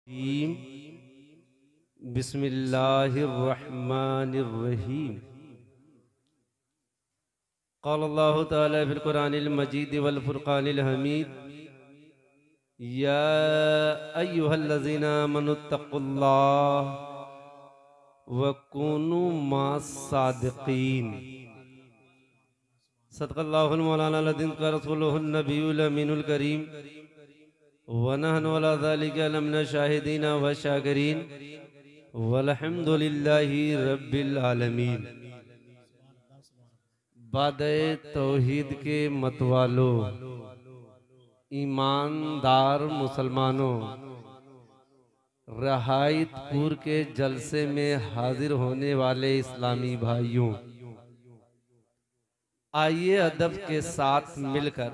रहीम बिस्मिल्लाहिर्रहमानिर्रहीम। क़ाल अल्लाहु तआला फ़िल क़ुरानिल मजीद वल फ़ुरक़ानिल हमीद या अय्युहल्लज़ीना आमनुत्तक़ुल्लाह व कूनू मास्सादिक़ीन। सदक़ल्लाहुल मौलाना लज़ीम का रसूलुहुन नबियुल अमीनुल करीम व नहनु अला ज़ालिका लमिन शाहिदीन व शाकिरीन वल्हम्दुलिल्लाहि रब्बिल आलमीन। बादे तौहीद के मतवालो, ईमानदार मुसलमानों, रहायतपुर के जलसे में हाजिर होने वाले इस्लामी भाइयों, आइए अदब के साथ मिलकर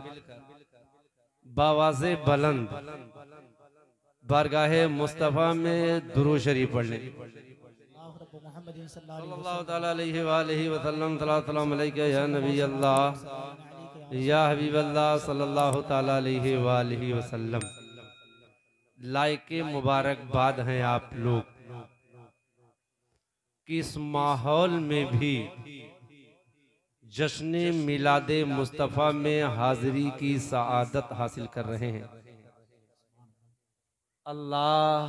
बावाज़े बुलंद बारगाहे मुस्तफ़ा में दुरूद शरीफ पढ़ लें। सल्लल्लाहु तआला अलैहि वसल्लम सल्लल्लाहु अलैहि या नबी अल्लाह या हबीब अल्लाह सल्लल्लाहु तआला अलैहि वसल्लम। लायके मुबारकबाद हैं आप लोग कि इस माहौल में भी जश्न मिलादे मुस्तफ़ा में हाजिरी की सआदत हासिल कर रहे हैं। अल्लाह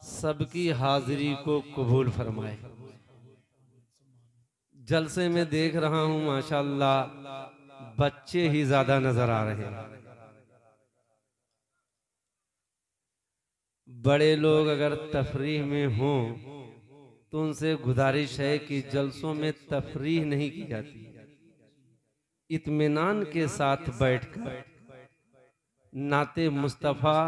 सबकी हाजिरी को कबूल फरमाए। जलसे में देख रहा हूं माशाअल्लाह बच्चे ही ज्यादा नजर आ रहे हैं। बड़े लोग अगर तफरीह में हों तो उनसे गुजारिश है कि जलसों में तफरीह नहीं की जाती, इत्मीनान के साथ बैठकर नाते मुस्तफ़ा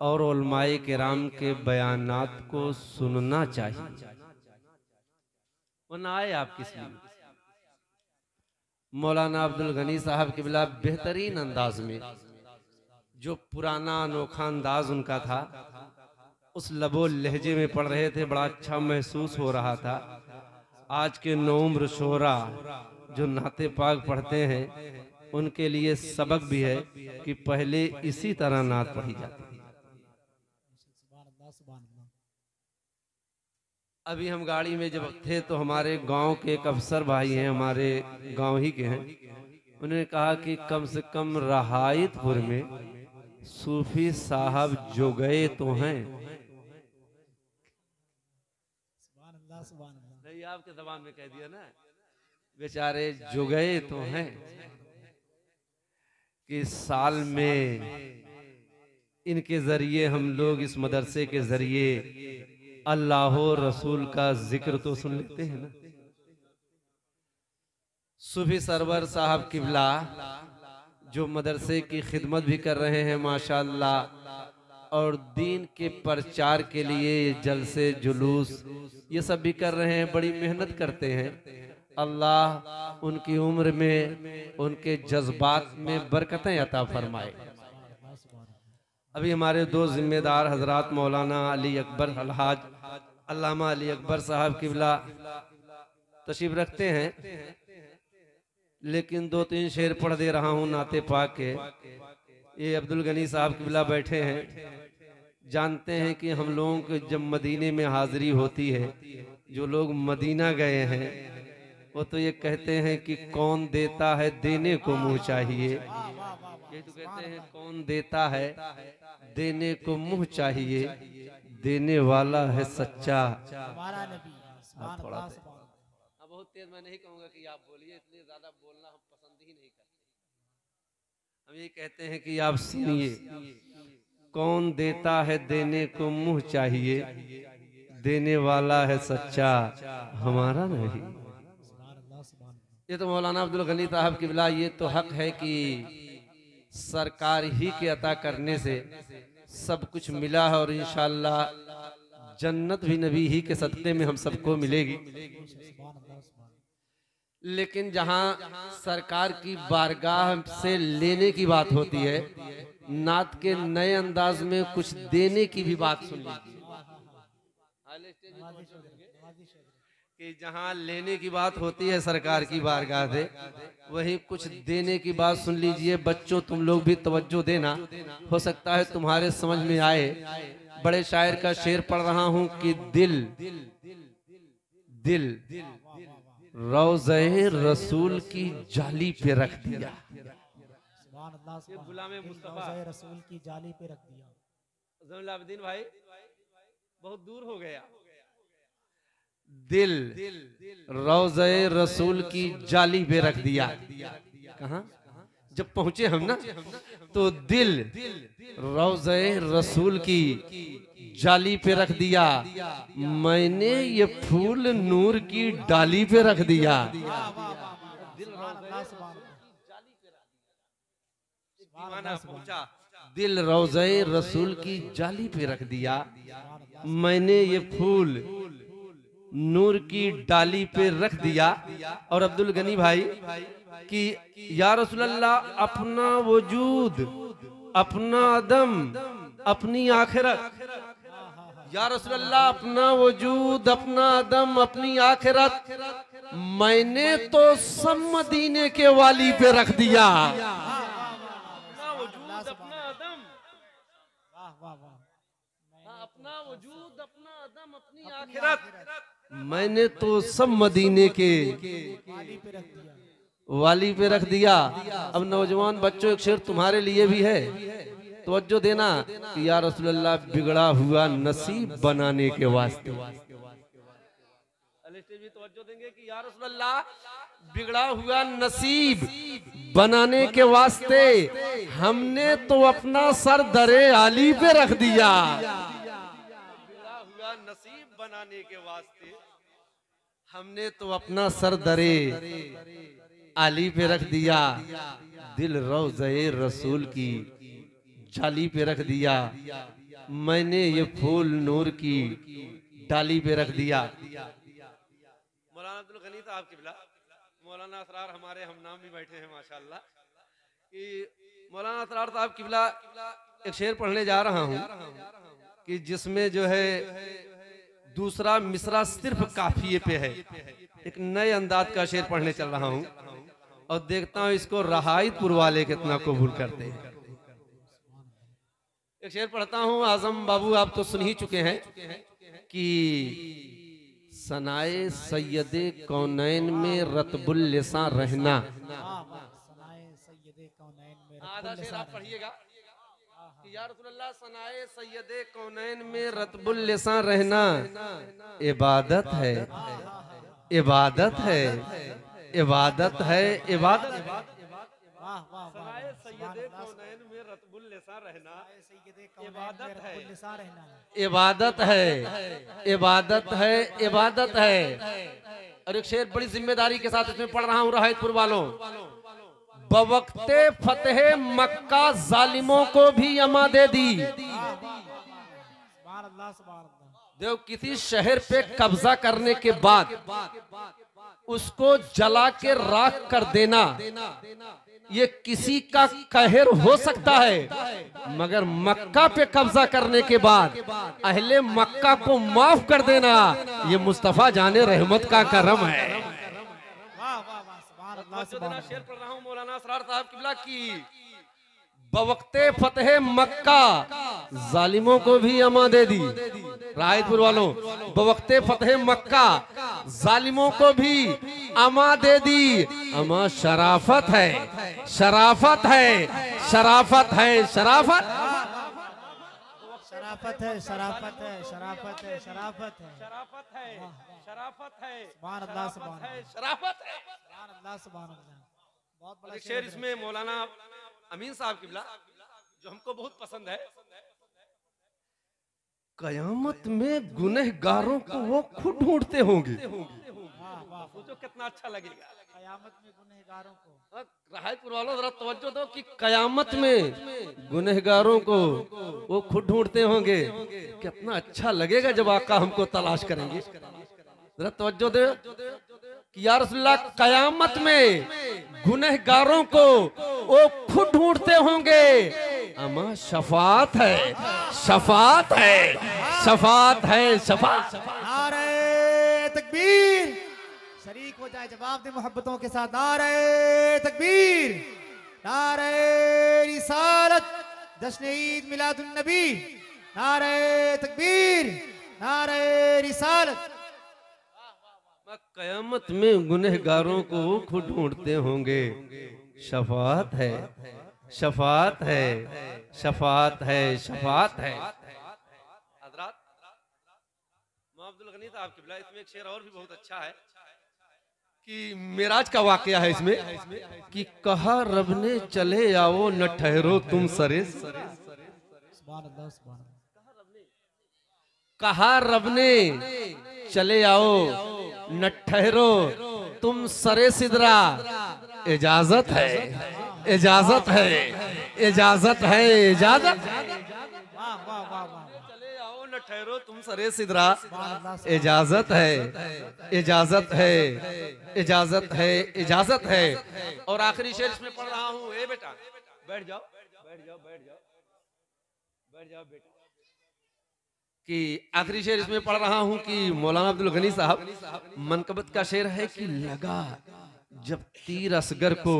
और उलमाए किराम के बयानात को सुनना चाहिए। वो ना आए आप किस लिए। मौलाना अब्दुल गनी साहब किबला बेहतरीन अंदाज में, जो पुराना अनोखा अंदाज उनका था, उस लबो लहजे में पढ़ रहे थे, बड़ा अच्छा महसूस हो रहा था। आज के नौम्र शोरा जो नाते पाक पढ़ते हैं उनके लिए सबक भी है कि पहले इसी तरह नात पढ़ी जाती थी। अभी हम गाड़ी में जब थे तो हमारे गांव के एक अफसर भाई हैं, हमारे गांव ही के हैं, उन्होंने कहा कि कम से कम रहायतपुर में सूफी साहब जो गए तो हैं। नहीं, आपके ज़बान में कह दिया ना, बेचारे जो गए तो हैं कि साल में इनके जरिए हम लोग इस मदरसे के जरिए अल्लाह रसूल का जिक्र तो सुन लेते हैं ना। सूफी सरवर साहब किबला जो मदरसे की खिदमत भी कर रहे हैं माशाअल्लाह, और दीन के प्रचार के लिए जलसे जुलूस ये सब भी कर रहे हैं, बड़ी मेहनत करते हैं। अल्लाह उनकी उम्र में, उनके जज्बात में बरकतें अता फरमाए। अभी हमारे दो जिम्मेदार हजरात मौलाना अली अकबर अलहाज अल्लामा अली अकबर साहब किबला तशरीफ रखते हैं, लेकिन दो तीन शेर पढ़ दे रहा हूँ नाते पाक के। ये अब्दुल गनी साहब किबला बैठे हैं, जानते हैं कि हम लोगों को जब मदीने में हाजिरी होती है, जो लोग मदीना गए हैं वो तो ये कहते हैं कि कौन देता है देने को मुंह चाहिए। ये तो कहते हैं कौन देता है देने को मुंह चाहिए, देने वाला है सच्चा हमारा नबी। थोड़ा बहुत तेज मैं नहीं कहूंगा कि आप बोलिए, इसलिए ज्यादा बोलना हम पसंद ही नहीं करते। हम ये कहते हैं कि आप सुनिए, कौन देता है देने को मुंह चाहिए, देने वाला है सच्चा हमारा नहीं। ये तो मौलाना अब्दुल गनी साहब की बिला, ये तो हक है कि सरकार ही के अता करने से सब कुछ मिला है, और इंशाअल्लाह जन्नत भी नबी ही के सदक़े में हम सबको मिलेगी। लेकिन जहां सरकार की बारगाह से लेने की बात होती है, नात के नए अंदाज में कुछ देने की भी बात सुन लीजिए। कि जहां लेने की बात होती है सरकार की बारगाह से, वहीं कुछ देने की बात सुन लीजिए। बच्चों तुम लोग भी तवज्जो देना, हो सकता है तुम्हारे समझ में आए बड़े शायर का शेर पढ़ रहा हूं कि दिल दिल रौज़े रसूल की जाली पे रख दिया। ये गुलामे मुस्तफा रसूल की जाली पे रख दिया। ज़ैनुल आबिदीन भाई बहुत दूर हो गया। दिल रौज़े रसूल की जाली पे रख दिया। कहाँ जब पहुंचे हम ना, तो दिल रौज़े रसूल की जाली पे रख दिया, मैंने ये फूल नूर की डाली पे रख दिया। दिल रौज़े रसूल की जाली पे रख दिया, मैंने ये फूल नूर की डाली पे रख दिया। और अब्दुल गनी भाई कि या रसूल अल्लाह, अपना वजूद, अपना अदम, अपनी आखिरत, या रसूल अल्लाह, अपना वजूद, अपना अदम, अपनी आखिरत मैंने तो सब मदीने के वाली पे रख दिया। अपना वजूद, अपना अदम, अपना वजूद, अपना अदम, अपनी आखिरत मैंने तो सब मदीने के वाली पे रख दिया। अब नौजवान बच्चों, एक शेर तुम्हारे लिए भी है, तवज्जो देना कि या रसूल अल्लाह, बिगड़ा हुआ नसीब बनाने के वास्ते। भी तवज्जो देंगे कि या रसूल अल्लाह, बिगड़ा हुआ नसीब बनाने के वास्ते हमने तो अपना सर दरे आली पे रख दिया। बिगड़ा हुआ नसीब बनाने के वास्ते हमने तो अपना सर दरे आली पे रख दिया। दिल रौज़े रसूल की जाली पे रख दिया, मैंने ये फूल नूर की डाली पे रख दिया। मौलाना अब्दुल गनी साहब किबला, मौलाना असरार हमारे हम नाम भी बैठे हैं माशाअल्लाह, कि मौलाना असरार साहब किबला एक शेर पढ़ने जा रहा हूँ कि जिसमें जो है दूसरा मिसरा सिर्फ काफिये पे है। एक नए अंदाज का शेर पढ़ने चल रहा हूँ और देखता हूँ इसको रहायतपुर वाले कितना कबूल करते हैं। एक शेर पढ़ता हूँ, आजम बाबू आप तो सुन ही चुके हैं कि सनाए सैयदे कौनैन में रतबुल लिसान रहना। आधा शेर आप पढ़िएगा कि या रसूल अल्लाह, सनाए सैयदे कौनैन में रतबुल लिसान रहना इबादत है, इबादत है, इबादत है, इबादत। सनाए सैयदे कौनैन में रतबुल लिसान रहना इबादत है, इबादत है, इबादत है, इबादत है। और एक शेर बड़ी जिम्मेदारी के साथ इसमें पढ़ रहा हूँ रहायतपुर वालों। बवक्ते फतेह मक्का जालिमों को भी अमा दे दी। देव किसी शहर पे कब्जा करने के बाद उसको जला के राख कर देना, ये किसी का कहर हो सकता है, मगर मक्का पे कब्जा करने के बाद अहले मक्का को माफ कर देना, ये मुस्तफा जाने रहमत का करम है। शेर पढ़ रहा हूँ मौलाना असरार साहब किबला की, बवक्ते फतेह मक्का जालिमों को भी अमा दे दी। रायतपुर वालों, बवक्ते फतेह मक्का जालिमों को भी अमा दे दी। अमा शराफत है, शराफत है, शराफत है, शराफत, शराफत है, शराफत है, शराफत है, शराफत है, शराफत है, शराफत है, सुभान अल्लाह, सुभान अल्लाह, शराफत है, सुभान अल्लाह, सुभान अल्लाह। बहुत बड़ा शेर इसमें मौलाना अमीन साहब किबला जो हमको बहुत पसंद है, कयामत में गुनहगारों को वो खुद ढूंढते होंगे। सोचो कितना अच्छा लगेगा कयामत में गुनहगारों को। रायपुर वालों जरा तवज्जो दो कि कयामत में गुनहगारों को वो खुद ढूंढते होंगे। कितना अच्छा लगेगा जब आका हमको तलाश करेंगे। जरा तवज्जो दे कि या रसूलल्लाह, कयामत में गुनहगारों को वो खुद ढूंढते होंगे। अमा शफात है, शफात है, शफात है, शफात। नारे तकबीर, शरीक हो जाए, जवाब दे मोहब्बतों के साथ। नारे तकबीर, नारे रिसालत, जश्न ईद मिलादुन नबी, नारे तकबीर, नारे रिसालत। कयामत में गुनहगारों को खुद ढूंढते होंगे। शफाअत है, शफाअत है, शफाअत है, शफाअत है। हज़रात अब्दुल गनी साहब क़िबला, इसमें एक शेर और भी बहुत अच्छा है कि मेराज का वाकया है इसमें कि कहा रब ने चले आओ न ठहरो तुम सरे। कहा रब ने चले आओ न ठहरो तुम सरे सिदरा। इजाजत है, इजाजत है, इजाजत है, इजाजत। चले आओ न ठहरो तुम सरे सिदरा। इजाजत है, इजाजत है, इजाजत है, इजाजत है। और आखिरी शेर इसमें पढ़ रहा हूँ। ए बेटा बैठ जाओ, बैठ जाओ, बैठ जाओ, बैठ जाओ बेटा। कि आखिरी शेर इसमें पढ़ रहा हूं कि मौलाना अब्दुल गनी साहब मनकबत का शेर है कि लगा जब तीर असगर को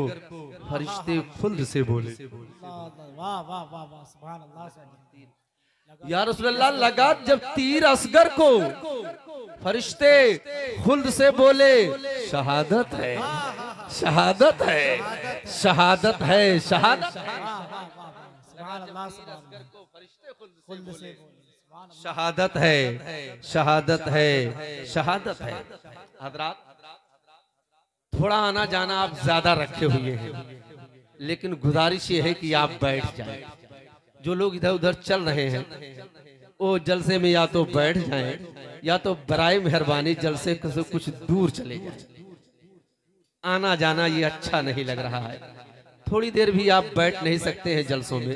फरिश्ते खुल्द से बोले। या रसूलल्लाह, लगा जब तीर असगर को फरिश्ते खुल्द से बोले। शहादत है, शहादत है, शहादत है, शहादत है। शहादत है, शहादत है, शहादत है। हज़रात थोड़ा आना जाना आप ज्यादा रखे हुए हैं, लेकिन गुजारिश ये है कि आप बैठ जाएं। जो लोग इधर उधर चल रहे हैं वो जलसे में या तो बैठ जाएं या तो बराए मेहरबानी जलसे से कुछ दूर चले जाएं। आना जाना ये अच्छा नहीं लग रहा है। थोड़ी देर भी आप बैठ नहीं सकते हैं जलसों में।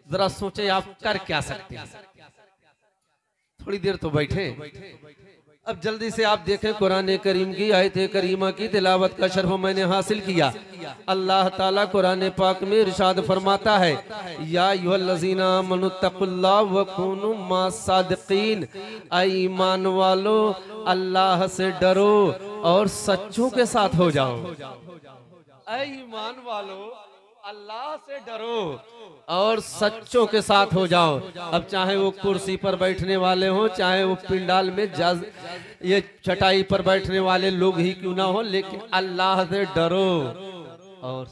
जरा सोचें आप कर क्या सकते हैं। थोड़ी देर तो बैठे। अब जल्दी से आप देखें कुरान करीम की आयत करीमा की तिलावत का शर्फ मैंने हासिल किया। अल्लाह ताला कुरान पाक में इरशाद फरमाता है, या अय्युहल्लज़ीना आमनुत्तकुल्लाह व कूनू मास्सादिकीन। ऐ ईमान वालो अल्लाह से डरो और सच्चों के साथ हो जाओ। ऐ ईमान वालो अल्लाह से डरो और सच्चों के साथ हो जाओ। अब चाहे वो कुर्सी पर बैठने वाले हों, चाहे वो पिंडाल में ये चटाई पर बैठने वाले लोग ही क्यों ना हो, लेकिन अल्लाह से डरो और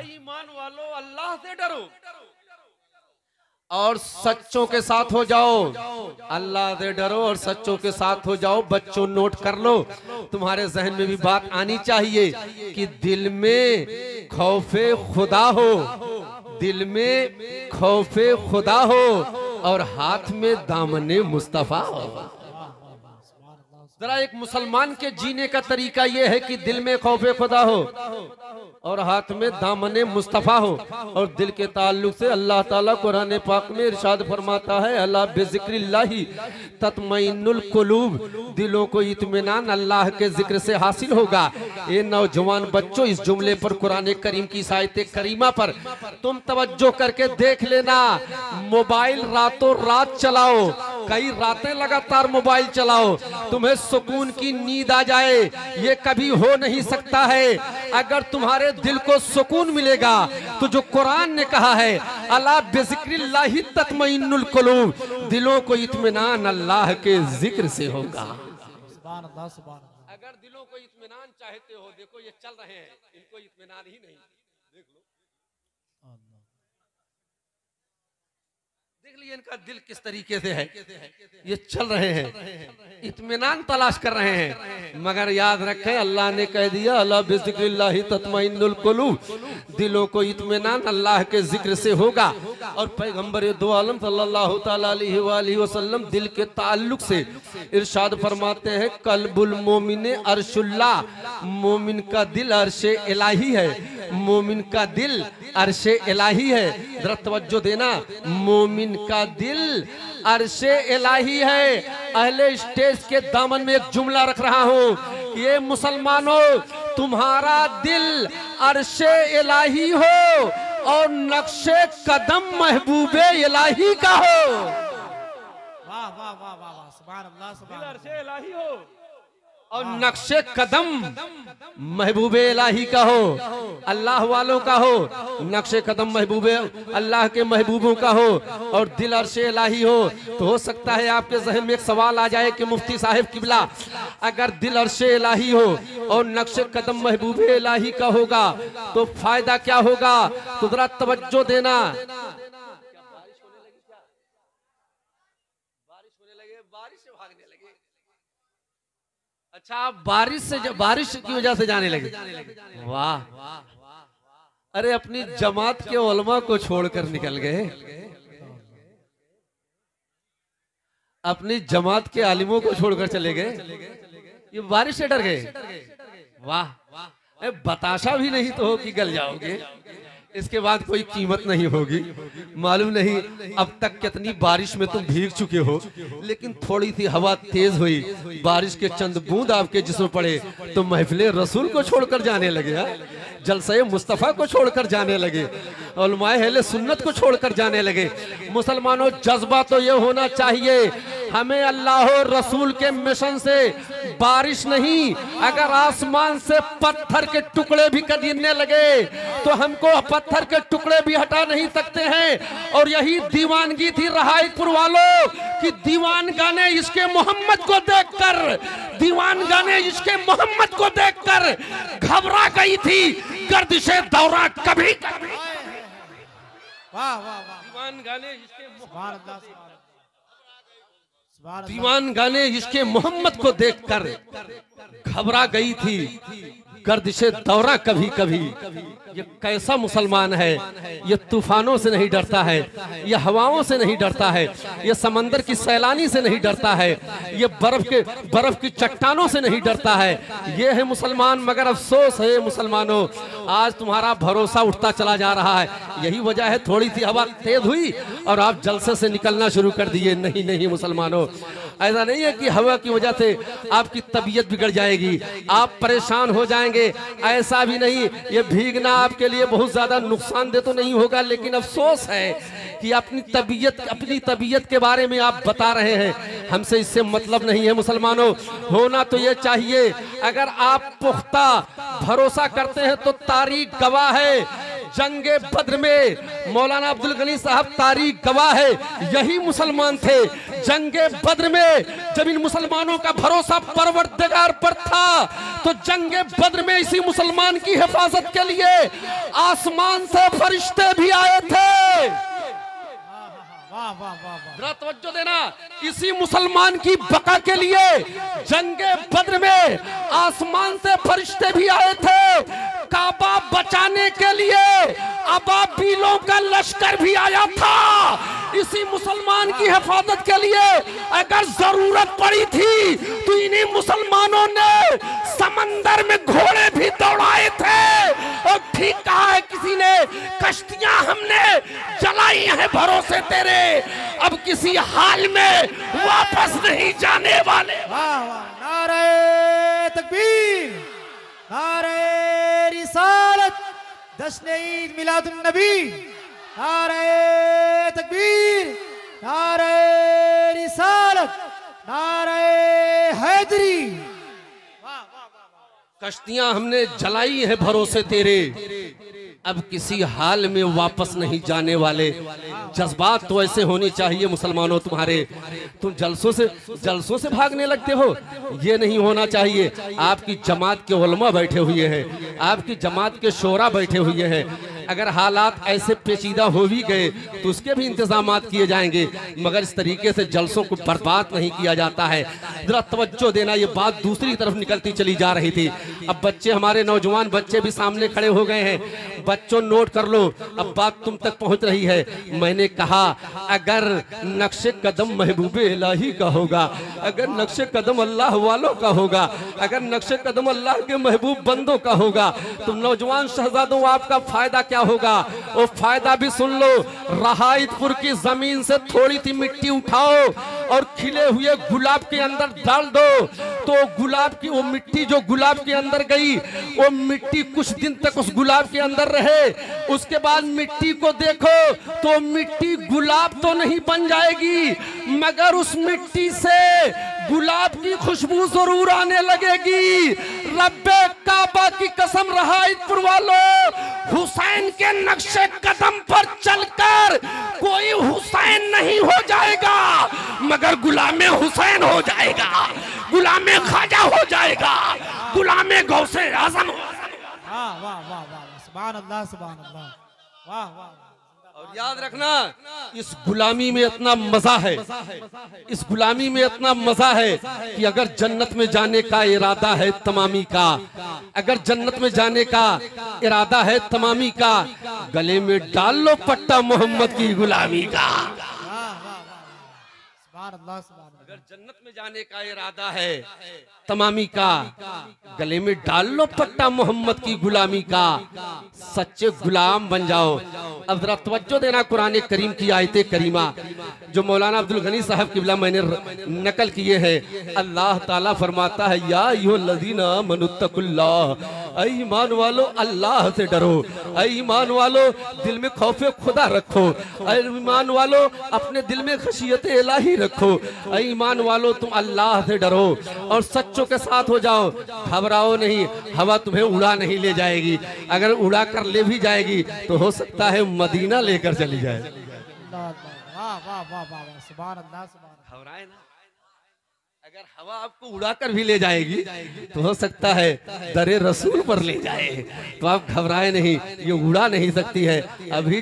ईमान वालों अल्लाह से डरो और सच्चों के साथ हो जाओ। अल्लाह से डरो और सच्चों के साथ हो जाओ। बच्चों नोट कर लो, तुम्हारे जहन में भी बात आनी चाहिए कि दिल में खौफे खुदा हो, दिल में खौफे खुदा हो और हाथ में दामने मुस्तफा हो। जरा एक मुसलमान के जीने का तरीका यह है कि दिल में खौफे खुदा हो और हाथ में दामने मुस्तफा हो। और दिल के ताल्लुक से अल्लाह ताला कुरान पाक में इरशाद फरमाता है, अला बिज़िक्रिल्लाहि तत्मइन्नुल कुलूब। दिलों को इत्मीनान अल्लाह के जिक्र से हासिल होगा। ये नौजवान बच्चों, इस जुमले पर कुरान करीम की आयत करीमा पर तुम तवज्जो करके देख लेना। मोबाइल रातों रात चलाओ, कई रातें लगातार मोबाइल चलाओ, तुम्हें सुकून की नींद आ जाए, ये कभी हो नहीं सकता है। अगर तुम्हारे दिल को सुकून मिलेगा तो जो कुरान ने कहा है, अला बिज़िक्रिल्लाहि तत्मइन्नुल कुलूब, दिलों को इत्मीनान अल्लाह के जिक्र से होगा। अगर दिलों को इत्मीनान चाहते हो, देखो ये चल रहे हैं, इनको इत्मीनान ही नहीं। देख लो, देख लीजिए इनका दिल किस तरीके से है। ये चल रहे हैं, इत्मीनान तलाश कर रहे हैं, मगर याद रखें अल्लाह ने कह दिया, अला बिज़िक्रिल्लाहि तत्मइन्नुल कुलूब, दिलों को इत्मीनान अल्लाह के जिक्र से होगा। और पैगंबर दो आलम सल्लल्लाहु तआला अलैहि वसल्लम दिल के ताल्लुक से इरशाद फरमाते हैं, कल्बुल मोमिन अर्शुल्लाह, मोमिन का दिल अर्शे इलाही है, मोमिन का दिल अर्शे इलाही है। जरा तवज्जो देना, मोमिन का दिल अर्शे इलाही है। अहले स्टेज के दामन में एक जुमला रख रहा हूँ, ये मुसलमानों तुम्हारा दिल अर्शे इलाही हो और नक्शे कदम महबूबे इलाही का हो। वाह वाह वाह वाह, सुभान अल्लाह, सुभान अल्लाह। अर्शे इलाही हो और नक्शे कदम महबूबे इलाही का हो, अल्लाह वालों का हो, नक्शे कदम महबूबे अल्लाह के महबूबों का हो और दिल अर्शे इलाही हो। तो हो सकता है आपके जहन में एक सवाल आ जाए कि मुफ्ती साहिब किबला, अगर दिल अर्शे इलाही हो और नक्शे कदम महबूबे इलाही का होगा तो फायदा क्या होगा? तो जरा तवज्जो देना। अच्छा, आप बारिश की वजह से जाने लगे? वाह, अरे अपनी जमात के उलमा को छोड़कर निकल गए, अपनी जमात के आलिमों को छोड़कर चले गए, ये बारिश से डर गए। वाह, बताशा भी नहीं तो हो कि गल जाओगे, इसके बाद कोई कीमत नहीं होगी। मालूम नहीं अब तक कितनी बारिश में तुम भीग चुके हो, लेकिन थोड़ी सी हवा तेज हुई, बारिश के चंद बूंद आपके जिस्म पड़े तो महफिले रसूल को छोड़कर जाने लगे, जलसे मुस्तफ़ा को छोड़कर जाने लगे, उलमाए अहले सुन्नत को छोड़कर जाने लगे। मुसलमानों, जज्बा तो ये होना चाहिए, हमें अल्लाह और रसूल के मिशन से बारिश नहीं, अगर आसमान से पत्थर के टुकड़े भी गिरने लगे तो हमको पत्थर के टुकड़े भी हटा नहीं सकते हैं। और यही दीवानगी थी रहायतपुर वालों कि दीवान गाने इसके मोहम्मद को देखकर, दीवान गाने इसके मोहम्मद को देखकर घबरा गई थी गर्दिशे दौरा कभी कभी। वाह वाह वाह, दीवान गाने इसके दीवान गाने इसके मोहम्मद को देखकर घबरा गई थी गर्दिशे दौरा कभी कभी। ये कैसा मुसलमान है, ये तूफानों से नहीं डरता है, ये हवाओं से नहीं डरता है, ये समंदर की सैलानी से नहीं डरता है, ये बर्फ की चट्टानों से नहीं डरता है। ये है मुसलमान। मगर अफसोस है मुसलमानों, आज तुम्हारा भरोसा उठता चला जा रहा है। यही वजह है थोड़ी सी हवा तेज हुई और आप जलसे से निकलना शुरू कर दिए। नहीं नहीं मुसलमानों, ऐसा नहीं है कि हवा की वजह से आपकी तबीयत बिगड़ जाएगी, आप परेशान हो जाएंगे, ऐसा भी नहीं। ये भीगना आपके लिए बहुत ज्यादा नुकसानदेह तो नहीं होगा, लेकिन अफसोस है कि अपनी तबीयत के बारे में आप बता रहे हैं, हमसे इससे मतलब नहीं है मुसलमानों। होना तो ये चाहिए, अगर आप पुख्ता भरोसा करते हैं तो तारीख गवाह है, जंगे बद्र में मौलाना अब्दुल गनी साहब तारीख गवाह है, यही मुसलमान थे। जंगे बद्र में जब इन मुसलमानों का भरोसा परवरदिगार पर था तो जंगे बद्र में इसी मुसलमान की हिफाजत के लिए आसमान से फरिश्ते भी आए थे। वाह वाह वाह, जरा तवज्जो देना, इसी मुसलमान की बका के लिए जंगे बद्र में आसमान से फरिश्ते भी आए थे। काबा बचाने के लिए अबाबीलों का लश्कर भी आया था। इसी मुसलमान की हिफाजत के लिए अगर जरूरत पड़ी थी तो इन्हीं मुसलमानों ने समंदर में घोड़े भी दौड़ाए थे। और ठीक कहा है किसी ने, कश्तियां हमने जलाई हैं भरोसे तेरे, अब किसी हाल में वापस नहीं जाने वाले। वाह वाह, नारे तकबीर, नारे रिसालत, जश्न ईद मिलादुन नबी, नारे तकबीर, नारे रिसालत, नारे हैदरी। कश्तियां हमने जलाई है भरोसे तेरे, अब किसी हाल में वापस नहीं जाने वाले। जज्बात तो ऐसे होने चाहिए मुसलमानों तुम्हारे, तुम जलसों से भागने लगते हो, ये नहीं होना चाहिए। आपकी जमात के उलमा बैठे हुए हैं, आपकी जमात के शोरा बैठे हुए हैं, अगर हालात ऐसे पेचीदा हो भी गए तो उसके भी इंतजामात किए जाएंगे, मगर इस तरीके से जलसों को बर्बाद नहीं किया जाता है। जरा तवज्जो देना, ये बात दूसरी तरफ निकलती चली जा रही थी। अब बच्चे, हमारे नौजवान बच्चे भी सामने खड़े हो गए हैं, बच्चों नोट कर लो, अब बात तुम तक पहुंच रही है। मैंने कहा अगर नक्शे कदम महबूबे इलाही का होगा, अगर नक्शे कदम अल्लाह वालों का होगा, अगर नक्शे कदम अल्लाह के महबूब बंदों का होगा, तो नौजवान शहजादों आपका फायदा क्या होगा? वो फायदा भी सुन लो। रहायतपुर की जमीन से थोड़ी सी मिट्टी उठाओ और खिले हुए गुलाब के अंदर डाल दो, तो गुलाब की वो मिट्टी जो गुलाब के अंदर गई, वो मिट्टी कुछ दिन तक उस गुलाब के अंदर रहे, उसके बाद मिट्टी को देखो तो मिट्टी गुलाब तो नहीं बन जाएगी, मगर उस मिट्टी से गुलाब की खुशबू जरूर आने लगेगी। रब्बे काबा की कसम रहायतपुर वालों, हुसैन के नक्शे कदम पर चलकर कोई हुसैन नहीं हो जाएगा, मगर गुलामे हुसैन हो जाएगा, गुलामे ख्वाजा हो जाएगा, गुलामे गौसे आजम। वाह वाह वाह वाह, सुभान अल्लाह सुभान अल्लाह, वाह वाह। और याद रखना, इस गुलामी में इतना मजा है, इस गुलामी में इतना मजा है कि अगर जन्नत में जाने का इरादा है तमामी का, अगर जन्नत में जाने का इरादा है तमामी का, गले में डाल लो पट्टा मोहम्मद की गुलामी का। अगर जन्नत में जाने का इरादा है तमामी का, गले में डाल लो पट्टा मोहम्मद की गुलामी का, सच्चे गुलाम बन जाओ। अब जरा तवज्जो देना, कुरान करीम की आयते करीमा जो मौलाना अब्दुल गनी साहब किबला मैंने नकल किए हैं। अल्लाह ताला फरमाता है, या अय्युहल्लज़ीना आमनुत्तकुल्लाह, ऐ ईमान वालो अल्लाह से डरो, ऐ ईमान वालो दिल में खौफे खुदा रखो, ऐ ईमान वालो अपने दिल में खशियत इलाही रखो, ऐ ईमान वालो तुम अल्लाह से डरो और सच्चों के साथ हो जाओ। घबराओ नहीं, हवा तुम्हें उड़ा नहीं ले जाएगी, अगर उड़ा कर ले भी जाएगी तो हो सकता है मदीना लेकर चली जाए। वाह वाह वाह वाह, सुभान अल्लाह सुभान अल्लाह। घबराए ना, अगर हवा आपको उड़ाकर भी ले जाएगी तो हो सकता है दरे रसूल पर ले जाए, तो आप घबराए नहीं, ये उड़ा नहीं सकती है। अभी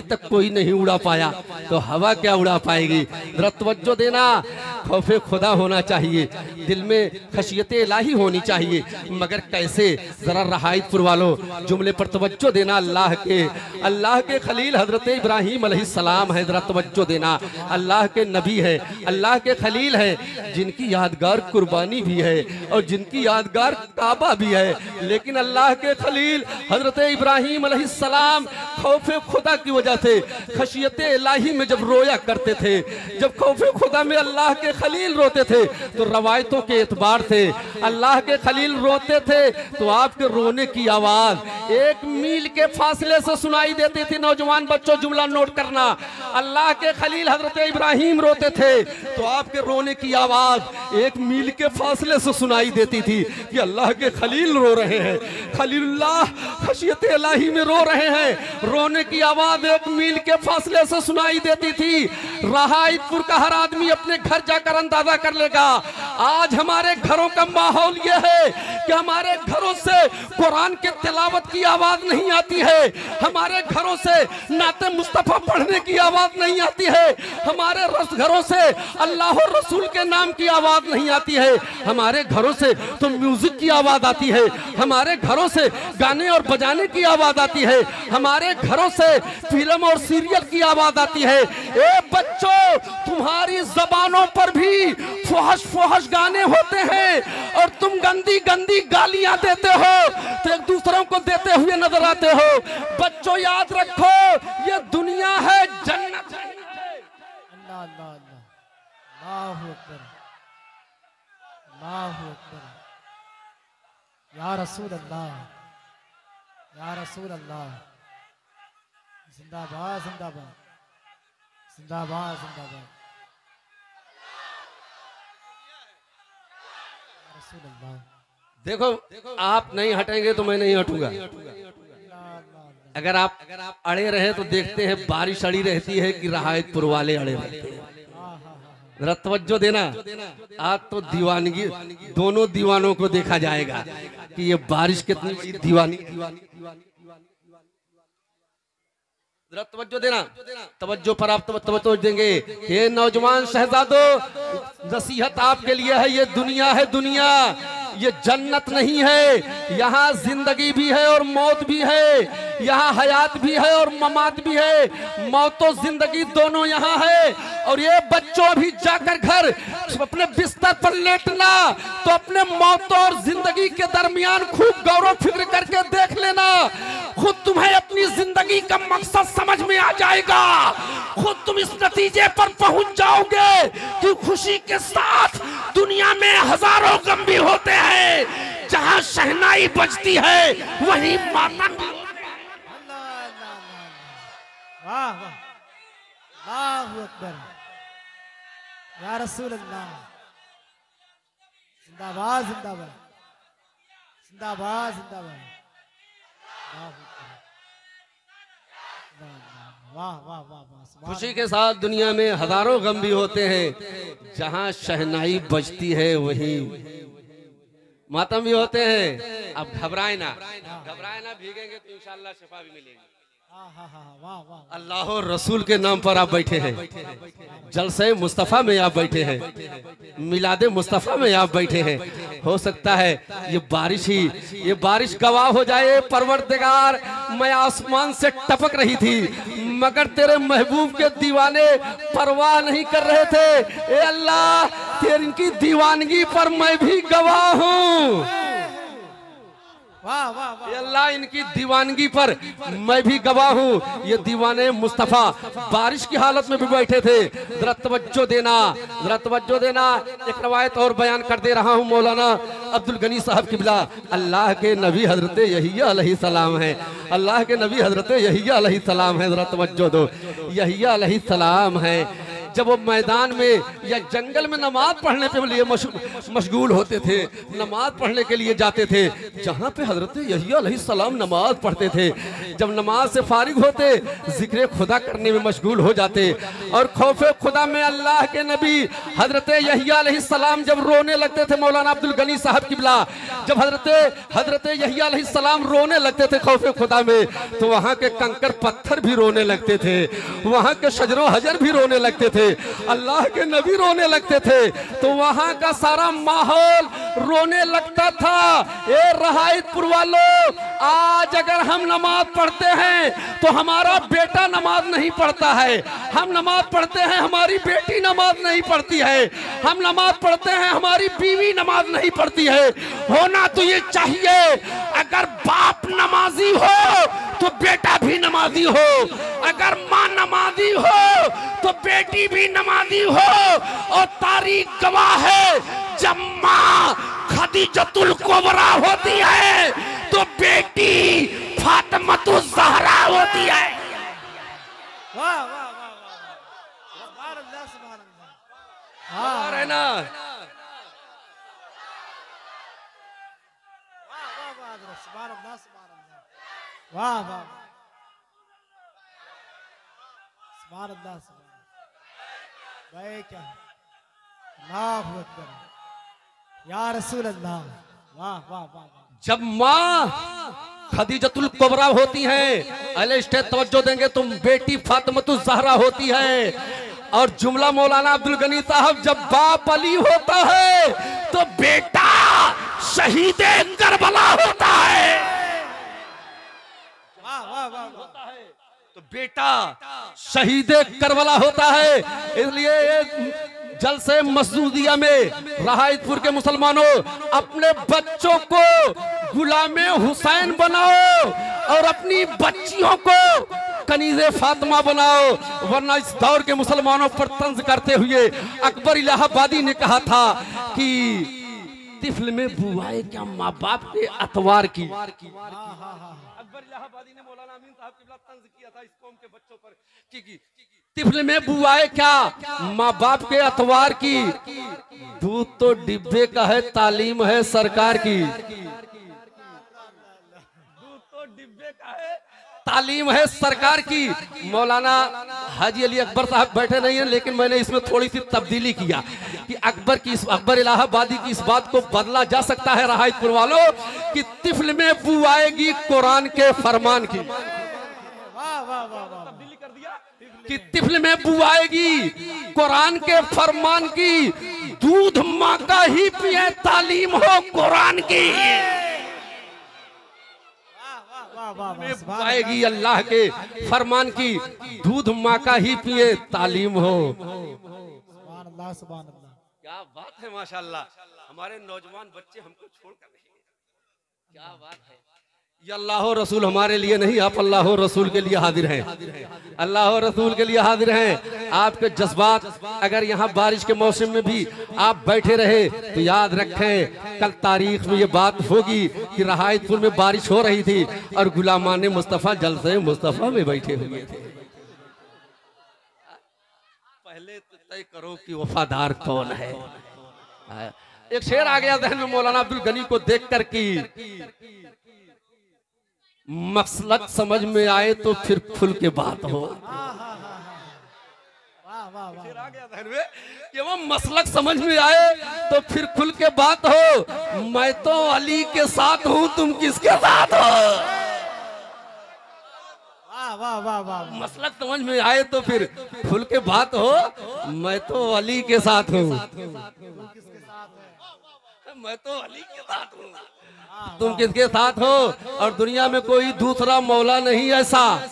तक कोई नहीं उड़ा पाया तो हवा क्या उड़ा पाएगी। जरा तवज्जो देना, खौफे खुदा होना चाहिए, दिल में खशियत इलाही होनी चाहिए, मगर कैसे, जरा रहायतपुर वालों जुमले पर तवज्जो देना। अल्लाह के खलील हजरत इब्राहिम अलैहिस्सलाम है, जरा तवज्जो देना। अल्लाह के नबी है, अल्लाह के खलील है, जिनकी यादगार कुर्बानी भी है और जिनकी यादगार काबा भी है, लेकिन अल्लाह के खलील हजरत इब्राहिम अलैहिस्सलाम खौफे खुदा की वजह से खशियत इलाही में जब रोया करते थे, जब खौफे खुदा में अल्लाह के खलील रोते थे तो रवायतों के एतबार से अल्लाह के खलील रोते थे तो आपके रोने की आवाज 1 मील के फासले से सुनाई देती थी। नौजवान बच्चों जुमला नोट करना, अल्लाह के खलील हजरत इब्राहिम रोते थे तो आपके रोने की आवाज 1 मील के फासले से सुनाई देती थी कि अल्लाह के खलील रो रहे हैं, खलीलुल्लाह खशियत इलाही में रो रहे हैं। रोने की आवाज 1 मील के फासले से सुनाई देती थी। रहायतपुर का हर आदमी अपने घर जाकर अंदाजा कर लेगा। आज हमारे घरों का माहौल यह है कि हमारे घरों से कुरान के तिलावत की आवाज नहीं आती है, हमारे घरों से नाते मुस्तफा पढ़ने की आवाज नहीं आती है, हमारे घरों से अल्लाह और रसूल के नाम की आवाज नहीं आती है, हमारे घरों से तो म्यूजिक की आवाज आती है, हमारे घरों से गाने और बजाने की आवाज आती है, हमारे घरों से फिल्म और सीरियल की आवाज आती है। ए बच्चों, तुम्हारी जबानों पर भी फुहश फुहश गाने होते हैं और तुम गंदी गंदी गालियां देते हो तो एक दूसरों को देते हुए नजर आते हो। बच्चों याद रखो, ये दुनिया है, जन्नत है। अल्लाह अल्लाह अल्लाह, अल्लाहु अकबर, अल्लाहु अकबर, या रसूल अल्लाह, या रसूल अल्लाह, जिंदाबाद जिंदाबाद जिंदाबाद जिंदाबाद, रसूल अल्लाह। देखो आप नहीं हटेंगे तो मैं नहीं हटूंगा। अगर आप अड़े रहे तो देखते हैं बारिश अड़ी रहती है कि रहायतपुर वाले अड़े रहते हैं। जरा तवज्जो देना, आज तो दीवानगी दोनों दीवानों को देखा जाएगा कि ये बारिश कितनी दीवानी। जरा तवज्जो देना, तवज्जो पर आप तवज्जो देंगे। ये नौजवान शहजादों, नसीहत आपके लिए है, ये दुनिया है, दुनिया ये जन्नत नहीं है। यहाँ जिंदगी भी है और मौत भी है, यहाँ हयात भी है और ममात भी है, मौत और जिंदगी दोनों यहाँ है। और ये बच्चों अभी जाकर घर अपने बिस्तर पर लेटना तो अपने मौत और जिंदगी के दरमियान खूब गौर फिक्र करके देख लेना, खुद तुम्हें अपनी जिंदगी का मकसद समझ में आ जाएगा, खुद तुम इस नतीजे पर पहुंच जाओगे कि खुशी के साथ दुनिया में हजारों गम भी होते हैं, जहां शहनाई बजती है वहीं मातम भी होते हैं। वाह वाह, अल्लाहु अकबर, या रसूल अल्लाह, जिंदाबाद जिंदाबाद जिंदाबाद जिंदाबाद। वाह वाह वाह वाह। खुशी के साथ दुनिया में हजारों गम भी होते हैं, जहां शहनाई बजती है वहीं मातम भी होते हैं। अब घबराए ना, भीगेंगे तो इंशाल्लाह शिफा भी मिलेगी। अल्लाह और रसूल के नाम पर आप बैठे हैं, जलसे मुस्तफ़ा में आप बैठे हैं, मिलादे मुस्तफ़ा में आप बैठे हैं। हो सकता है ये बारिश गवाह हो जाए। परवरदिगार, मैं आसमान से टपक रही थी मगर तेरे महबूब के दीवाने परवाह नहीं कर रहे थे। ए अल्लाह, तेरी इनकी दीवानगी पर मैं भी गवाह हूँ। वाह वाह वाह। अल्लाह, इनकी दीवानगी पर मैं भी गवाह हूँ। ये दीवाने मुस्तफा बारिश की हालत में भी बैठे थे। जरा तवज्जो देना, जरा तवज्जो देना। एक रवायत और बयान कर दे रहा हूँ। मौलाना अब्दुल गनी साहब किबला, अल्लाह के नबी हजरत यहिया अलैहिस्सलाम है, अल्लाह के नबी हजरत यहिया अलैहिस्सलाम है। जरा तवज्जो दो, यहिया अलैहिस्सलाम है। जब वो मैदान में या जंगल में नमाज पढ़ने के लिए मशगूल होते थे, नमाज पढ़ने के लिए जाते थे, जहाँ पे हजरत यहिया अलैहिस्सलाम नमाज पढ़ते थे, जब नमाज से फारिग होते जिक्र खुदा करने में मशगूल हो जाते। और खौफे खुदा में अल्लाह के नबी हजरत यहिया अलैहिस्सलाम जब रोने लगते थे, मौलाना अब्दुल गनी साहब किबला, जब हजरत यहिया अलैहिस्सलाम रोने लगते थे खौफे खुदा में, तो वहाँ के कंकर पत्थर भी रोने लगते थे, वहाँ के शजरो हजर भी रोने लगते थे, अल्लाह के नबी रोने लगते थे, तो वहां का सारा माहौल रोने लगता था। ए रहायतपुर वालों, आज अगर हम नमाज पढ़ते हैं तो हमारा बेटा नमाज नहीं पढ़ता है, हम नमाज पढ़ते हैं हमारी बेटी नमाज नहीं पढ़ती है, हम नमाज पढ़ते हैं हमारी बीवी नमाज नहीं पढ़ती है। होना तो ये चाहिए, अगर बाप नमाजी हो तो बेटा भी नमाजी हो, अगर माँ नमाजी हो तो बेटी भी नमाजी हो। और तारीख गवाह है, जब माँ खदीजतुल कुबरा होती है तो बेटी फातिमतुज ज़हरा होती है। वाह वाह वाह वाह। सुभान अल्लाह सुभान अल्लाह। हाँ रहना। वाह वाह वाह। सुभान अल्लाह सुभान अल्लाह। वाह वाह। सुभान अल्लाह सुभान। भाई क्या, अल्लाहु अकबर, या रसूल अल्लाह। वाह वाह वाह। जब माँ खदीजतुल कुबरा होती हैं, अले स्टेज तवज्जो देंगे तुम, बेटी फातिमतुज ज़हरा होती है। और जुमला मौलाना अब्दुल गनी साहब, जब बाप अली होता है तो बेटा शहीदे करबला होता है। वाह वाह वाह होता है तो बेटा शहीदे करबला होता है। इसलिए जलसे मसऊदिया में रहायतपुर के मुसलमानों, अपने बच्चों को गुलामे हुसैन बनाओ और अपनी बच्चियों को कनीज़े फातिमा बनाओ, वरना इस दौर के मुसलमानों पर तंज करते हुए अकबर इलाहाबादी ने कहा था कि तिफल में बुआए क्या माँ बाप के अतवार की। अकबर इलाहाबादी ने मौलाना अमीन साहब के खिलाफ तंज किया था इस कौम के बच्चों पर कि तिफल में बुआए क्या माँ बाप के अतवार की, दूध तो डिब्बे का है, तालीम है सरकार की। दूध तो डिब्बे का है, तालीम है सरकार की। मौलाना हाजी अली अकबर साहब बैठे नहीं हैं, लेकिन मैंने इसमें थोड़ी सी तब्दीली किया कि अकबर इलाहाबादी की इस बात को बदला जा सकता है रहायतपुर वालों कि तिफल में बू आएगी कुरान के फरमान की। वाह वाह वाह। तब्दीली कर दिया कि तिफल में बू आएगी कुरान के फरमान की, दूध माँ का ही पिए, तालीम हो कुरान की। आएगी अल्लाह के फरमान की, दूध माँ का ही पिए, तालीम हो। सुभान अल्लाह सुभान अल्लाह। क्या बात है माशाअल्लाह, हमारे नौजवान बच्चे हमको छोड़कर नहीं, क्या बात है। ये अल्लाह और रसूल हमारे लिए नहीं, आप अल्लाह और रसूल के लिए हाजिर हैं, अल्लाह और रसूल के लिए हाजिर हैं। आपके जज्बात अगर यहाँ बारिश के मौसम में भी आप बैठे रहे तो याद रखें, कल तारीख में ये बात होगी कि रहायतपुर में बारिश हो रही थी और गुलामान मुस्तफ़ा जलसे मुस्तफ़ा में बैठे हुए थे। पहले तो तय करो कि वफादार कौन है, एक शेर आ गया जहन में मौलाना अब्दुल गनी को देख कर की, मसलक समझ में आए तो फिर खुल के बात हो। आ गया जहन में कि वो मसलक समझ में आए तो फिर खुल के बात हो। मैं तो अली के साथ हूं, तुम किसके साथ हो? वाह वाह वाह। मसलक समझ में आए तो फिर खुल के बात हो। मैं तो अली के साथ हूँ, मैं तो अली के साथ हूँ, तुम किसके साथ हो? और दुनिया में कोई दूसरा मौला नहीं ऐसा,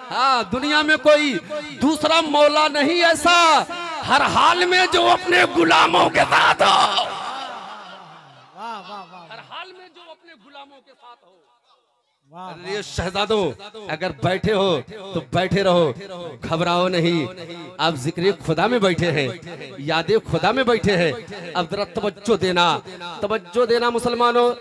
हाँ दुनिया में कोई दूसरा मौला नहीं ऐसा, हर हाल में जो अपने गुलामों के साथ हो। हर हाल में जो अपने गुलामों के साथ हो। अरे शहजादों, अगर बैठे हो तो बैठे रहो, घबराओ नहीं। आप जिक्र खुदा में बैठे हैं, यादें खुदा में बैठे हैं। अब जरा तवज्जो देना, तवज्जो देना मुसलमानों,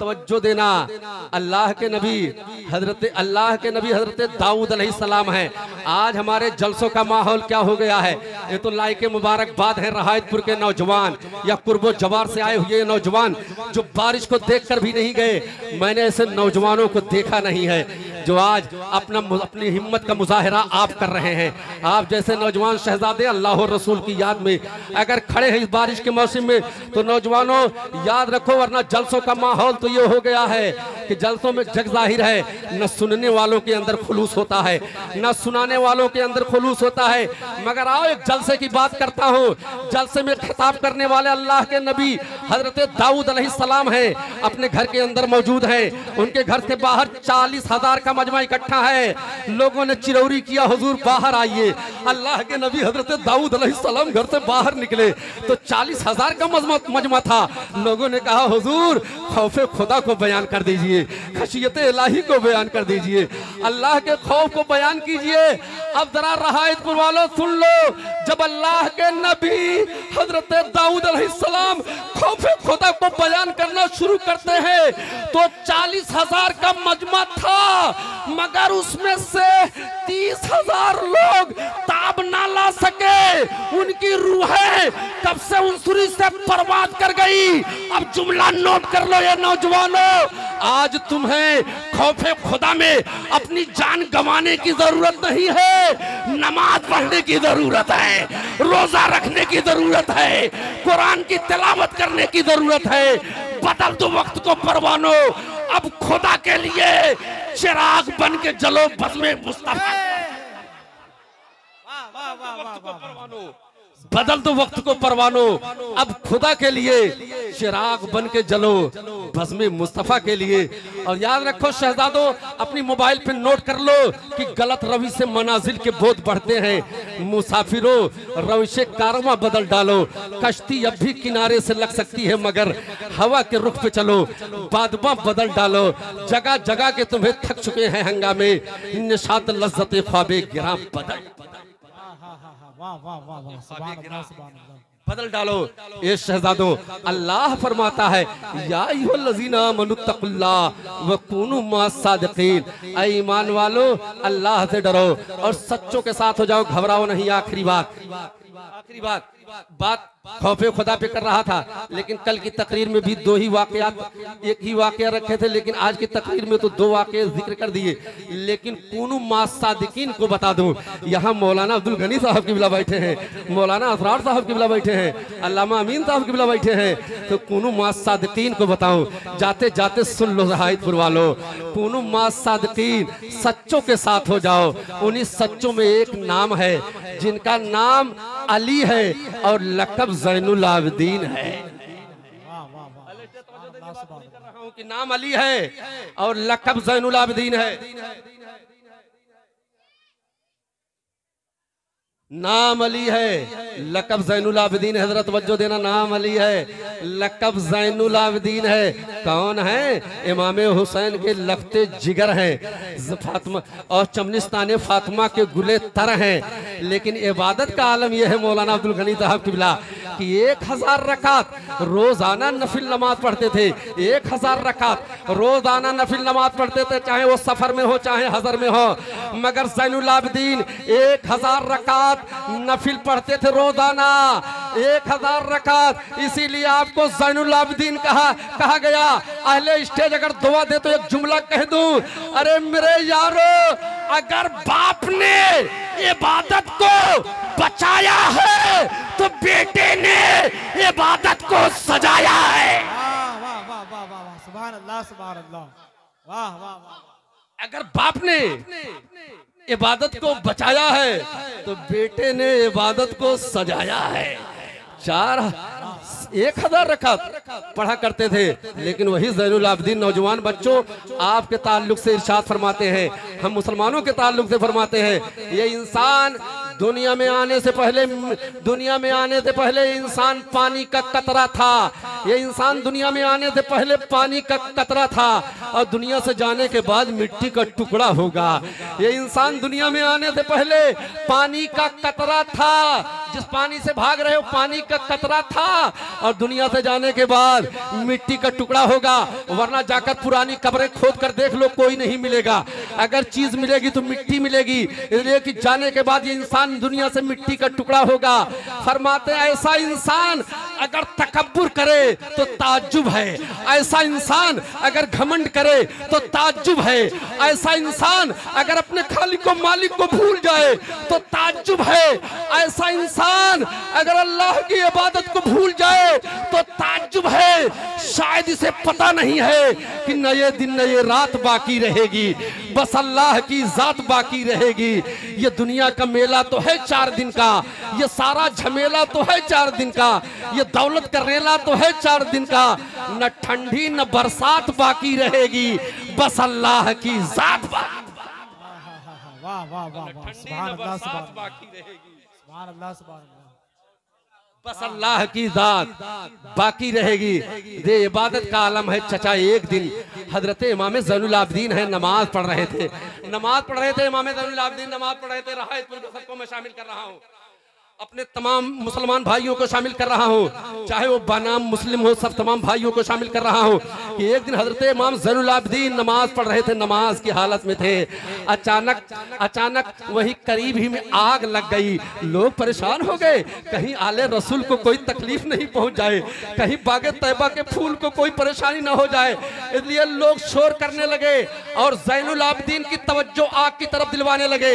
तवज्जो देना। अल्लाह के नबी हजरत दाऊद अलैहिस्सलाम हैं। आज हमारे जलसों का माहौल क्या हो गया है? ये तो लाइके मुबारकबाद है रहायतपुर के नौजवान या कुर्बो जवार से आए हुए नौजवान जो बारिश को देखकर भी नहीं गए। मैंने ऐसे नौजवानों को देखा नहीं है जो आज अपनी हिम्मत का मुजाहिरा आप कर रहे हैं। आप जैसे नौजवान शहजादे अल्लाह और रसूल की याद में अगर खड़े हैं इस बारिश के मौसम में, तो नौजवानों याद रखो, वरना जलसों का माहौल तो ये हो गया है कि जलसों में जग जाहिर है, न सुनने वालों के अंदर खुलूस होता है, न सुनाने वालों के अंदर खुलूस होता है। मगर आओ एक जलसे की बात करता हूँ। जलसे में खिताब करने वाले अल्लाह के नबी हजरत दाऊद अलैहिस्सलाम हैं, अपने घर के अंदर मौजूद हैं। उनके घर के बाहर 40,000 का मजमा इकट्ठा है। लोगों ने चिरौरी किया, हुजूर बाहर आइए। अल्लाह के नबी हजरत दाऊद अलैहिस्सलाम घर से बाहर निकले तो 40,000 का मजमा था। लोगों ने कहा हुजूर खौफे खुदा को बयान कर दीजिए, खशियत इलाही को बयान कर दीजिए, अल्लाह के खौफ को बयान कीजिए। अब जरा रहायतपुर वालों सुन लो, जब अल्लाह के नबी हजरत दाऊद अलैहिस्सलाम खौफे खुदा को बयान करना शुरू करते हैं तो 40,000 का मजमा था, मगर उसमें से 30,000 लोग ताब ना ला सके। उनकी रूहें कब से उनसुरी से बर्बाद कर गई। अब जुमला नोट कर लो ये नौजवानों, आज तुम्हें खौफे खुदा में अपनी जान गंवाने की जरूरत नहीं है, नमाज पढ़ने की जरूरत है, रोजा रखने की जरूरत है, कुरान की तिलावत करने की जरूरत है। बदल दो वक्त को परवानो, अब खुदा के लिए चिराग बन के जलो बज़्मे मुस्तफा। बदल दो वक्त को परवानो, अब खुदा के लिए चिराग बन के जलो बज़्मे मुस्तफा के लिए। और याद रखो शहजादों, अपनी मोबाइल पे नोट कर लो कि गलत रवि से मनाजिल के बोध बढ़ते हैं। मुसाफिरों रविशे कारवां बदल डालो, कश्ती अब भी किनारे से लग सकती है मगर हवा के रुख पे चलो, बादबा बदल डालो। जगह जगह के तुम्हें थक चुके हैं हंगामे, निशात लज्जत ख्वाबे गिराम बदल बदल डालो। ये शहजादों, अल्लाह फरमाता है या अय्युहल्लज़ीना आमनुत्तकुल्लाह व कूनू मअस-सादिक़ीन, ऐ ईमान वालो अल्लाह से डरो और सच्चों के साथ हो जाओ, घबराओ नहीं। आखिरी बात खौफे खुदा पे कर रहा था, लेकिन कल की तकरीर में भी दो ही वाकयात, एक ही वाकया रखे थे, लेकिन आज की तकरीर में तो दो वाकये जिक्र कर दिए। लेकिन कूनू मअस-सादिक़ीन को बता दूं, यहाँ मौलाना अब्दुल गनी साहब किबला बैठे हैं, मौलाना असरार साहब किबला बैठे हैं, अल्लामा अमीन साहब किबला बैठे हैं। तो कूनू मअस-सादिक़ीन को बताऊं, जाते जाते सुन लो रहायतपुर वालों, कूनू मअस-सादिक़ीन, सच्चों के साथ हो जाओ। उन्हीं सच्चों में एक नाम है जिनका नाम अली है और लक़ब ज़ैनुल आबिदीन है। कि नाम अली है और लक़ब ज़ैनुल आबिदीन है। नाम अली है, लक़ब ज़ैनुल आबिदीन है। हज़रत तवज्जो देना, नाम अली है, लक़ब ज़ैनुल आबिदीन है। कौन है? इमाम हुसैन के लफ्ते जिगर हैं, फातिमा और चमनिस्तान फातिमा के गुले तर हैं। लेकिन इबादत का आलम यह है मौलाना अब्दुल गनी साहब किबला कि 1000 रकात रोजाना नफिल नमाज पढ़ते थे। 1000 रकात रोजाना नफिल नमाज पढ़ते थे, चाहे वो सफर में हो चाहे हजर में हो। मगर ज़ैनुल आबिदीन 1000 रकात नफिल पढ़ते थे रोजाना, 1000 रकात। इसीलिए आपको ज़ैनुल आबिदीन कहा गया। अहले स्टेज अगर दुआ दे तो एक जुमला कह दूं, अरे मेरे यारो, अगर बाप ने इबादत को बचाया है तो बेटे ने इबादत को सजाया है। वाह वाह वाह वाह वाह, सुभान अल्लाह सुभान अल्लाह, वाह वाह वाह। अगर बाप ने इबादत को बचाया है तो बेटे ने इबादत को सजाया है। 1000 रकात पढ़ा करते थे। लेकिन वही ज़ैनुल आबिदीन नौजवान बच्चों, आपके ताल्लुक से इरशाद फरमाते हैं, हम मुसलमानों के ताल्लुक से फरमाते हैं, ये इंसान दुनिया में आने से पहले इंसान पानी का कतरा था। ये इंसान दुनिया में आने से पहले पानी का कतरा था और दुनिया से जाने के बाद मिट्टी का टुकड़ा होगा। ये इंसान दुनिया में आने से पहले पानी का कतरा था, जिस पानी से भाग रहे हो पानी का कतरा था, और दुनिया से जाने के बाद मिट्टी का टुकड़ा होगा। वरना जाकर पुरानी कब्रें खोद कर देख लो, कोई नहीं मिलेगा। अगर चीज मिलेगी तो मिट्टी मिलेगी, इसलिए कि जाने के बाद ये इंसान दुनिया से मिट्टी का टुकड़ा होगा। फरमाते हैं ऐसा इंसान अगर तकब्बुर करे तो ताज्जुब है, ऐसा इंसान अगर घमंड करे तो ताज्जुब है, ऐसा इंसान अगर अपने खालिक को मालिक को भूल जाए तो ताज्जुब है, ऐसा इंसान अगर अल्लाह की इबादत को भूल जाए तो ताज्जुब है। शायद इसे पता नहीं है कि न ये दिन न ये रात बाकी रहेगी, बस अल्लाह की जात बाकी रहेगी। ये दुनिया का मेला तो है 4 दिन का, ये सारा झमेला तो है 4 दिन का, ये दौलत का रेला तो है 4 दिन का। न ठंडी न बरसात बाकी रहेगी, बस अल्लाह की जात बाकी। वाह वाह वाह वाह, सुभान अल्लाह सुभान अल्लाह सुभान अल्लाह, बस अल्लाह की जात बाकी रहेगी। ये इबादत का आलम है चचा। एक दिन हजरत इमाम ज़ैनुल आबिदीन है, नमाज पढ़ रहे थे इमाम ज़ैनुल आबिदीन नमाज पढ़ रहे थे। रहायतपुर में सबको मैं शामिल कर रहा हूँ, अपने तमाम मुसलमान भाइयों को शामिल कर रहा हूँ, चाहे वो बनाम मुस्लिम हो, सब तमाम भाइयों को शामिल कर रहा हूँ कि एक दिन हजरत इमाम ज़ैनुल आबिदीन नमाज पढ़ रहे थे, नमाज की हालत में थे। अचानक वही करीब ही में आग लग गई। लोग परेशान हो गए, कहीं आले रसूल को कोई तकलीफ नहीं पहुंच जाए, कहीं बागे तैयबा के फूल को कोई परेशानी ना हो जाए, इसलिए लोग शोर करने लगे और ज़ैनुल आबिदीन की तवज्जो आग की तरफ दिलवाने लगे।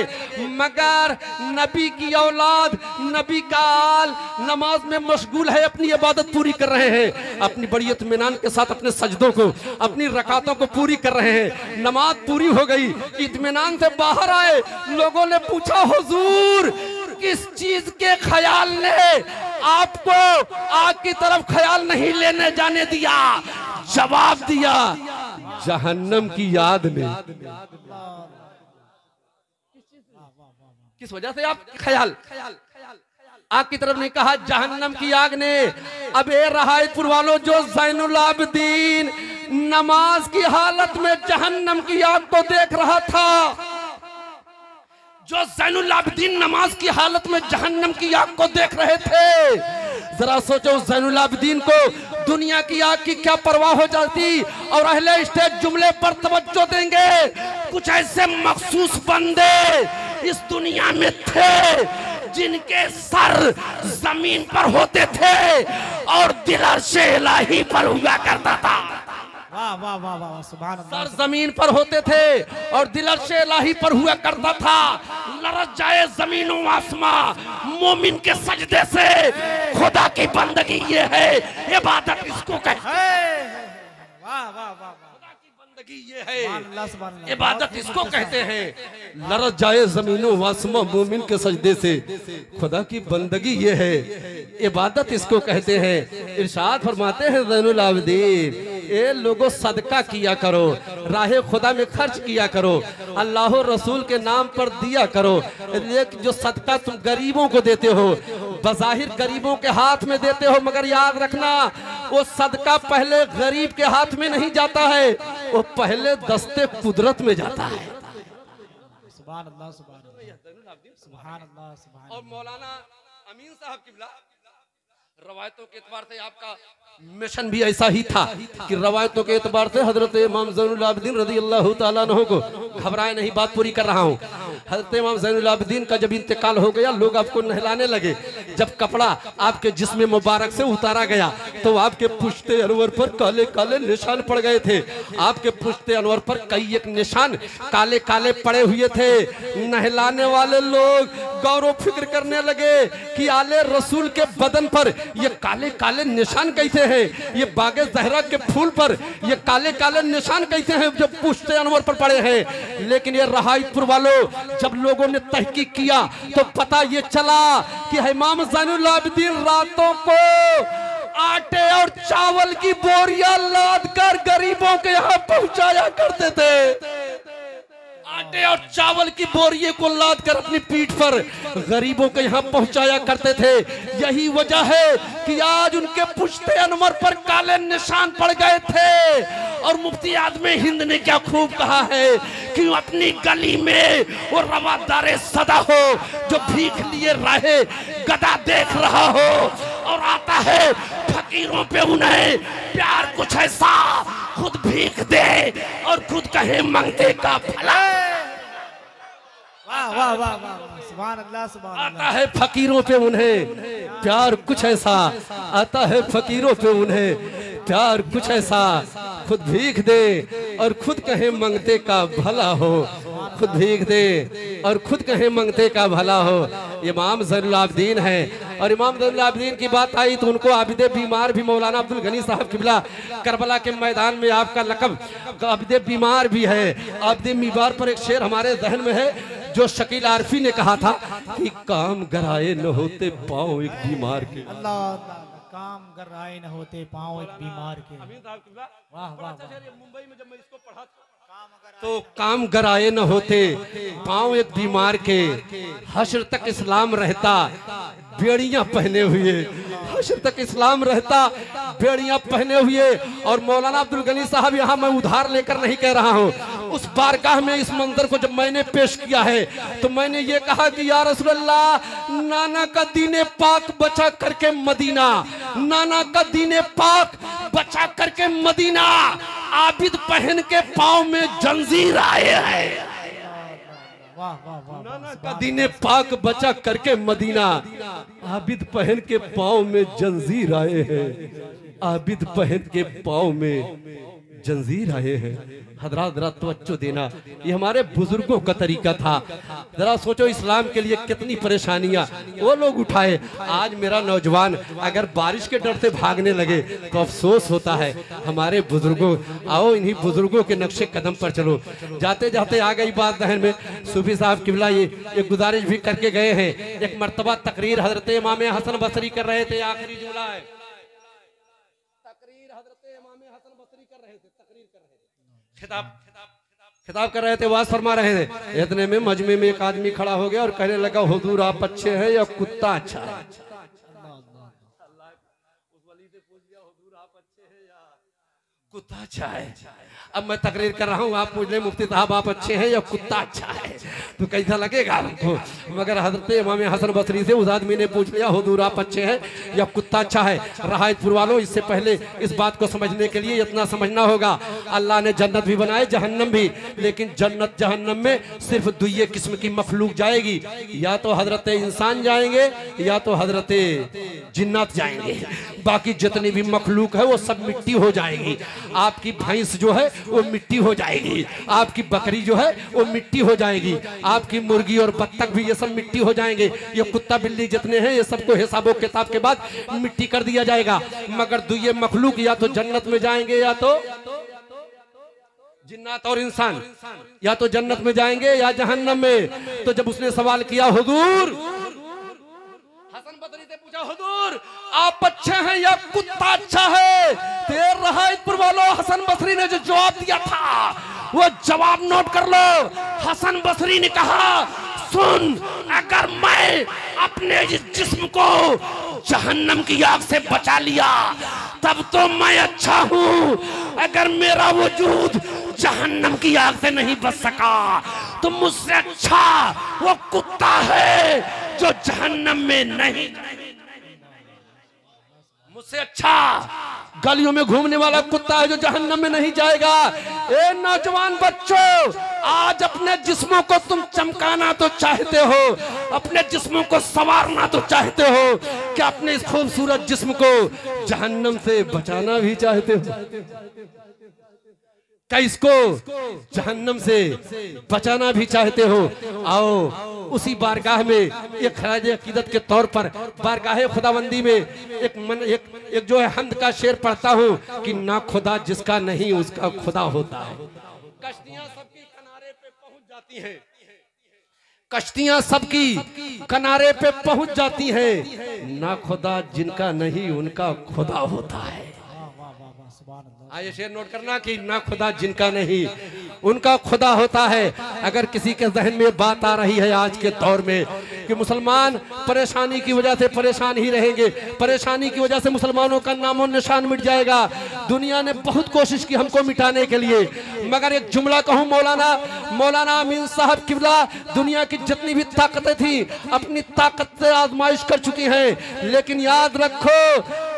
मगर नबी की औलाद, नबी का आल नमाज में मशगूल है, अपनी इबादत पूरी कर रहे हैं, अपनी बड़ी इत्मीनान के साथ अपने सजदों को, अपनी रकातों को पूरी कर रहे हैं। नमाज पूरी हो गई, इत्मीनान से बाहर आए। लोगों ने पूछा, हुजूर किस चीज के ख्याल ने आपको आग की तरफ ख्याल नहीं लेने जाने दिया? जवाब दिया, जहन्नम की याद ने। किस वजह से आप ख्याल आग की तरफ नहीं कहा? जहन्नम की आग ने। अब ये रहायतपुर वालों, जो ज़ैनुल आबिदीन नमाज की हालत में जहन्नम की आग को देख रहा था, जो ज़ैनुल आबिदीन नमाज की हालत में जहन्नम की आग को देख रहे थे, जरा सोचो ज़ैनुल आबिदीन को दुनिया की आग की क्या परवाह हो जाती। और अहले स्टेज जुमले पर तवज्जो देंगे। कुछ ऐसे मखसूस बंदे इस दुनिया में थे जिनके सर जमीन पर होते थे और दिल अर्शे इलाही पर हुआ करता था। वाह वाह वाह वाह, सुभान अल्लाह। सर जमीन पर होते थे और दिल अर्शे इलाही पर हुआ करता था। लरज़ जाए जमीन व आसमां मोमिन के सजदे से। खुदा की बंदगी ये है, इबादत इसको कहते हैं। वाह वाह वाह, ये है, इबादत इसको कहते हैं। लरज़ जाए ज़मीनो वासमा मोमिन के सजदे से। खुदा की बंदगी ये है, इबादत इसको कहते हैं। इरशाद फरमाते हैं ज़ैनुल आबिदीन, ए लोगों सदका किया करो, राहे खुदा में खर्च किया करो, अल्लाह रसूल के नाम पर दिया करो। लेकिन जो सदका तुम गरीबों को देते हो, बज़ाहिर गरीबों के हाथ में देते हो, मगर याद रखना वो सदका पहले गरीब के हाथ में नहीं जाता है, वो पहले दस्ते कुदरत में जाता है। सुभान अल्लाह सुभान अल्लाह सुभान अल्लाह सुभान। और मौलाना अमीन साहब किबला रवायतों के एतबार से आपका मिशन भी ऐसा ही था कि रवायतों के एतबार से हजरत इमाम ज़ैनुल आबिदीन रज़ी अल्लाह तआला अन्हु को, घबराए नहीं, बात पूरी कर रहा हूँ। हजरत इमाम ज़ैनुल आबिदीन का जब इंतकाल हो गया, लोग आपको नहलाने लगे। जब कपड़ा आपके जिस्म मुबारक से उतारा गया तो आपके पुश्ते अनवर पर काले काले निशान पड़ गए थे। आपके पुश्ते अनवर पर कई एक निशान काले काले पड़े हुए थे। नहलाने वाले लोग गौर फिक्र करने लगे कि आले रसूल के बदन पर ये काले काले निशान कैसे हैं, ये बागे ज़हरा के फूल पर ये काले काले निशान कैसे हैं जो पुश्ते अनवर पर पड़े हैं। लेकिन ये रहायतपुर वालों, जब लोगों ने तहकीक किया तो पता ये चला कि इमाम ज़ैनुल आबिदीन रातों को आटे और चावल की बोरियां लाद कर गरीबों के यहाँ पहुंचाया करते थे। आटे और चावल की बोरिये को लाद कर अपनी पीठ पर गरीबों के यहाँ पहुंचाया करते थे। यही वजह है कि आज उनके पुश्ते अनवर पर काले निशान पड़ गए थे। और मुफ्ती आज़म हिंद ने क्या खूब कहा है कि अपनी गली में वो रवादारे सदा हो जो भीख लिए रहे गदा देख रहा हो, और आता है फकीरों पे उन्हें प्यार कुछ ऐसा खुद भीख दे और खुद कहे मंगते का भला। वाह वाह वाह वाह, सुभान अल्लाह सुभान अल्लाह। आता है फकीरों पे उन्हें प्यार कुछ ऐसा, आता है फकीरों पे उन्हें प्यार कुछ ऐसा, खुद भीख दे और खुद कहे मंगते का भला हो, खुद भीख दे और खुद कहे मंगते का भला हो। इमाम ज़ैनुल आबिदीन है, और इमाम ज़ैनुल आबिदीन की बात आई तो उनको आबिदे बीमार भी मौलाना अब्दुल गनी साहब किबला करबला के मैदान में आपका लक़ब आबिदे बीमार भी है। आबिदे बीमार पर एक शेर हमारे जहन में है जो शकील आरफी ने कहा था कि काम गराए न होते पाँव एक बीमार के। अल्लाह अल्लाह, काम गराए न होते पाँव एक बीमार के। वाह वाह, मुंबई में जब मैं इसको पढ़ा था तो काम गराए न होते पाँव एक बीमार के, हश्र तक इस्लाम रहता बेड़ियां पहने हुए, हश्र तक इस्लाम रहता बेड़ियां पहने हुए। और मौलाना अब्दुल गनी साहब, यहाँ मैं उधार लेकर नहीं कह रहा हूँ, उस बारगाह में इस मंजर को जब मैंने पेश किया है तो मैंने ये कहा कि या रसूल अल्लाह, नाना का दीने पाक बचा करके मदीना, नाना का दीने पाक बचा करके मदीना, आबिद पहन के पाँव में जंजीर आए हैं। वाह वाह वाह, नाना का दीने पाक बचा करके मदीना, आबिद पहन के पाँव में जंजीर आए हैं, आबिद पहन के पाँव में जंजीर आए हैं। हजरात जरा तवज्जो देना, ये हमारे बुजुर्गों का तरीका था। जरा सोचो इस्लाम के लिए कितनी परेशानियां वो लोग उठाए। आज मेरा नौजवान अगर बारिश के डर से भागने लगे तो अफसोस होता है। हमारे बुजुर्गों, आओ इन्हीं बुजुर्गों के नक्शे कदम पर चलो। जाते जाते आ गई बात जहन में, सूफी साहब किबला ये गुजारिश भी करके गए हैं। एक मर्तबा तकरीर हजरत इमाम हसन बसरी कर रहे थे, आखिरी जुमला है, तकरीर हजरत इमाम हसन बसरी कर रहे थे, तकरीर कर रहे थे, खिताब कर रहे थे, वाज फरमा रहे थे। इतने में मजमे में एक आदमी खड़ा हो गया और कहने लगा, हुजूर आप अच्छे हैं या कुत्ता अच्छा है? कुत्ता अच्छा है। अब मैं तकरीर कर रहा हूँ, आप पूछ ले मुफ्ती साहब आप अच्छे हैं या कुत्ता अच्छा है, तो कैसा लगेगा हमको? मगर हजरत इमाम हसन बसरी से उस आदमी ने पूछ लिया, हुजूर आप अच्छे हैं या कुत्ता अच्छा है? रहायतपुर वालों, इससे पहले इस बात को समझने के लिए इतना समझना होगा, अल्लाह ने जन्नत भी बनाए जहन्नम भी, लेकिन जन्नत जहन्नम में सिर्फ दुइये किस्म की मखलूक जाएगी, या तो हजरत इंसान जाएंगे या तो हजरत जिन्नात जाएंगे। बाकी जितनी भी मखलूक है वो सब मिट्टी हो जाएगी। आपकी भैंस जो है वो मिट्टी हो जाएगी, आपकी बकरी जो है वो मिट्टी हो जाएगी, आपकी मुर्गी और बत्तख भी ये सब मिट्टी हो जाएंगे। ये कुत्ता बिल्ली जितने हैं ये सबको हिसाबो किताब के बाद मिट्टी कर दिया जाएगा। मगर दुइये मखलूक या तो जन्नत में जाएंगे या तो जिन्नात और इंसान या तो जन्नत में जाएंगे या जहन्नम में। तो जब उसने सवाल किया, हुजूर, हसन बसरी से पूछा, हुजूर आप अच्छे हैं या कुत्ता अच्छा है? तेर रहायतपुर वालों, हसन बसरी ने जो जवाब दिया था वो जवाब नोट कर लो। हसन बसरी ने कहा, सुन, अगर मैं अपने इस जिस्म को जहन्नम की आग से बचा लिया तब तो मैं अच्छा हूँ, अगर मेरा वजूद जहन्नम की आग से नहीं बच सका तो मुझसे अच्छा वो कुत्ता है जो जहन्नम में नहीं। मुझसे अच्छा गलियों में घूमने वाला कुत्ता है जो जहन्नम में नहीं जाएगा। ए नौजवान बच्चों, आज अपने जिस्मों को तुम चमकाना तो चाहते हो, अपने जिस्मों को संवारना तो चाहते हो, क्या अपने इस खूबसूरत जिस्म को जहन्नम से बचाना भी चाहते हो? क्या इसको जहन्नम से बचाना भी चाहते हो? आओ उसी बारगाह में एक खराज अकीदत के तौर पर बारगाह खुदाबंदी में एक जो है हम्द का शेर पढ़ता हूँ कि ना खुदा जिसका नहीं उसका खुदा होता है। कश्तियां सबकी किनारे पे पहुंच जाती हैं, कश्तियां सबकी किनारे पे पहुंच जाती हैं, ना खुदा जिनका नहीं उनका खुदा होता है। आइए शेर नोट करना कि ना खुदा जिनका नहीं उनका खुदा होता है। अगर किसी के जहन में बात आ रही है आज के दौर में कि मुसलमान परेशानी की वजह से परेशान ही रहेंगे, परेशानी की वजह से मुसलमानों का नामो निशान मिट जाएगा, दुनिया ने बहुत कोशिश की हमको मिटाने के लिए, मगर एक जुमला कहूँ, मौलाना अमीन साहब किबला दुनिया की जितनी भी ताकतें थी अपनी ताकत से आजमाइश कर चुकी हैं, लेकिन याद रखो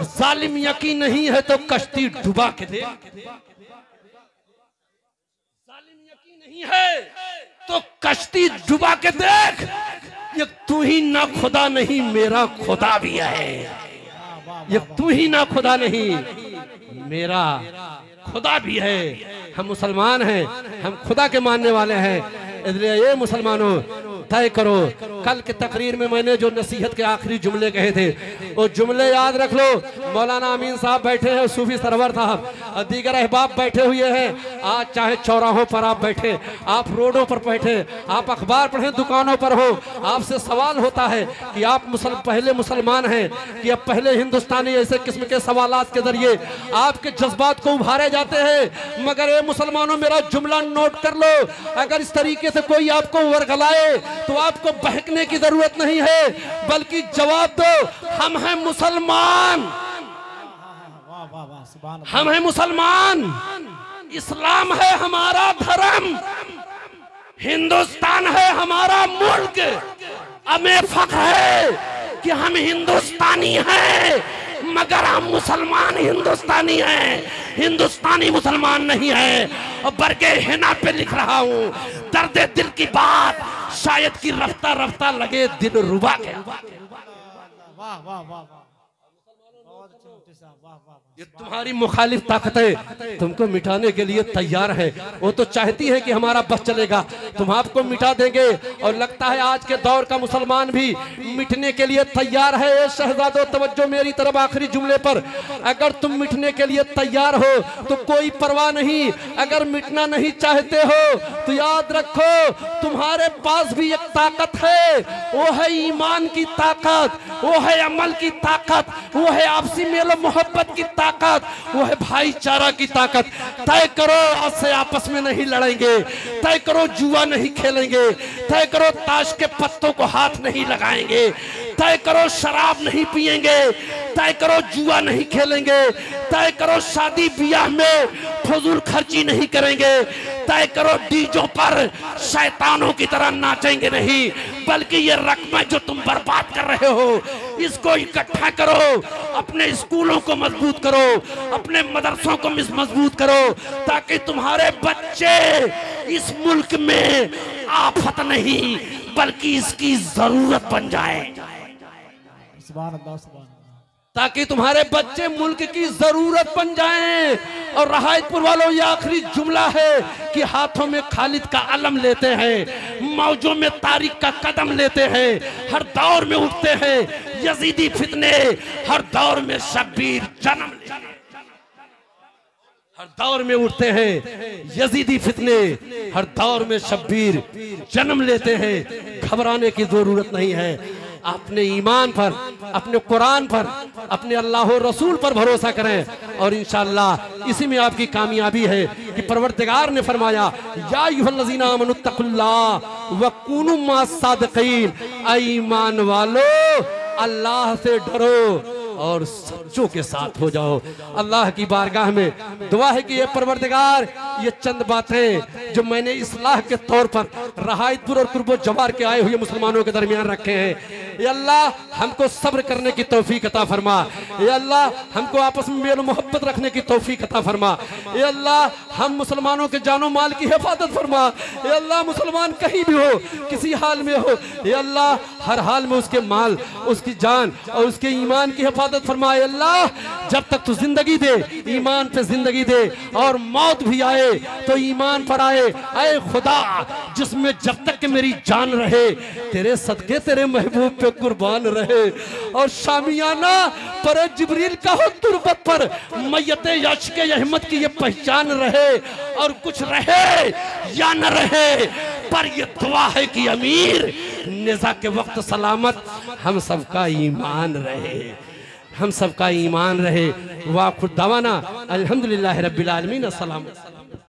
जालिम यकीन नहीं है तो कश्ती डुबा के दे, जालिम यकीन नहीं है तो कश्ती डुबा के देख, ये तू ही ना खुदा नहीं मेरा खुदा भी है, ये तू ही ना खुदा नहीं मेरा खुदा भी है। हम मुसलमान हैं, हम खुदा के मानने वाले हैं, इसलिए ये मुसलमानों तय करो। कल के तकरीर में मैंने जो नसीहत के आखिरी जुमले कहे थे वो जुमले याद रख लो। मौलाना अमीन साहब बैठे हैं, सूफी सरवर साहब और दीगर अहबाब बैठे हुए हैं। आज चाहे चौराहों पर आप बैठे, आप रोडों पर बैठे, आप अखबार पढ़ें, दुकानों पर हो, आपसे सवाल होता है कि आप पहले मुसलमान हैं कि अब पहले हिंदुस्तानी, ऐसे किस्म के सवालात के जरिए आपके जज्बात को उभारे जाते हैं। मगर ये मुसलमानों मेरा जुमला नोट कर लो, अगर इस तरीके से कोई आपको वर्गलाए तो आपको बहकने की जरूरत नहीं है, बल्कि जवाब दो हम हैं मुसलमान, हम हैं मुसलमान, इस्लाम है हमारा धर्म, हिंदुस्तान है हमारा मुल्क, हमें फख्र है कि हम हिंदुस्तानी हैं, मगर हम मुसलमान हिंदुस्तानी हैं, हिंदुस्तानी मुसलमान नहीं है। और बरगे हिना पे लिख रहा हूँ, दर्द दिल की बात शायद की रफ्ता रफ्ता लगे दिल रुबा के। वाह वाह वाह, ये तुम्हारी मुखालिफ ताकतें तुमको मिटाने के लिए तैयार है, वो तो चाहती है कि हमारा बस चलेगा, तुम आपको मिटा देंगे। और लगता है आज के दौर का मुसलमान भी मिटने के लिए तैयार है। ये शहजादो तवज्जो मेरी तरफ आखिरी जुमले पर, अगर तुम मिटने के लिए तैयार हो तो कोई परवाह नहीं, अगर मिटना नहीं चाहते हो तो याद रखो तुम्हारे पास भी एक ताकत है, वो है ईमान की ताकत, वो है अमल की ताकत, वो है आपसी मेल मोहब्बत की ताकत, वो है भाईचारा की ताकत। तय करो आज से आपस में नहीं लड़ेंगे, तय करो जुआ नहीं खेलेंगे, तय करो ताश के पत्तों को हाथ नहीं लगाएंगे, तय करो शराब नहीं पिएंगे, तय करो जुआ नहीं खेलेंगे, तय करो शादी ब्याह में फजूल खर्ची नहीं करेंगे, तय करो डीजों पर शैतानों की तरह नाचेंगे नहीं, बल्कि ये रकम जो तुम बर्बाद कर रहे हो इसको इकट्ठा करो, अपने स्कूलों को मजबूत करो, अपने मदरसों को मजबूत करो, ताकि तुम्हारे बच्चे इस मुल्क में आफत नहीं बल्कि इसकी जरूरत बन जाए, ताकि तुम्हारे बच्चे मुल्क की जरूरत बन जाएं। और रहायतपुर वालों ये आखिरी जुमला है कि हाथों में खालिद का अलम लेते हैं, मौजों में तारीख का कदम लेते हैं, हर दौर में उठते हैं यजीदी फितने, हर दौर में शब्बीर जन्म लेते हैं, हर दौर में उठते हैं यजीदी फितने, हर दौर में शब्बीर जन्म लेते हैं। घबराने की जरूरत नहीं है, अपने ईमान पर, अपने कुरान पर, अपने अल्लाह और रसूल पर भरोसा करें और इंशाअल्लाह इसी में आपकी कामयाबी है कि परवरदिगार ने फरमाया या अय्युहल्लज़ीना आमनुत्तकुल्लाह व कूनू मास्सादिकीन, ईमान वालो अल्लाह से डरो और सच्चों के साथ हो जाओ। अल्लाह की बारगाह में दुआ है कि ये परवरदिगार ये चंद बातें जो मैंने इस्लाह के तौर पर रहायतपुर और कुर्बो जवार के आए हुए मुसलमानों के दरमियान रखे हैं, या अल्लाह हमको सब्र करने की तौफीक अता फरमा। या अल्लाह हमको आपस में मेल मोहब्बत रखने की तौफीक अता फरमा। या अल्लाह हम मुसलमानों के जानो माल की हिफाजत फरमा। या अल्लाह मुसलमान कहीं भी हो, किसी हाल में हो, या अल्लाह हर हाल में उसके माल, उसकी जान और उसके ईमान की हिफाजत फरमा। या अल्लाह जब तक तू जिंदगी दे ईमान पे जिंदगी दे, और मौत भी आए तो ईमान पर आए। ऐ खुदा, जिसमें जब तक कि मेरी जान रहे तेरे सदके तेरे महबूब पे कुर्बान रहे। और शामियाना पर जिब्रील का हो तुरबत पर मैयत याशिक अहमद की ये पहचान रहे। और कुछ रहे या न रहे, पर ये दुआ है कि अमीर निज़ा के वक्त सलामत हम सबका ईमान रहे, हम सबका ईमान रहे। वाह खुद दावाना अल्हम्दुलिल्लाह रब्बिल आलमीन। अस्सलाम।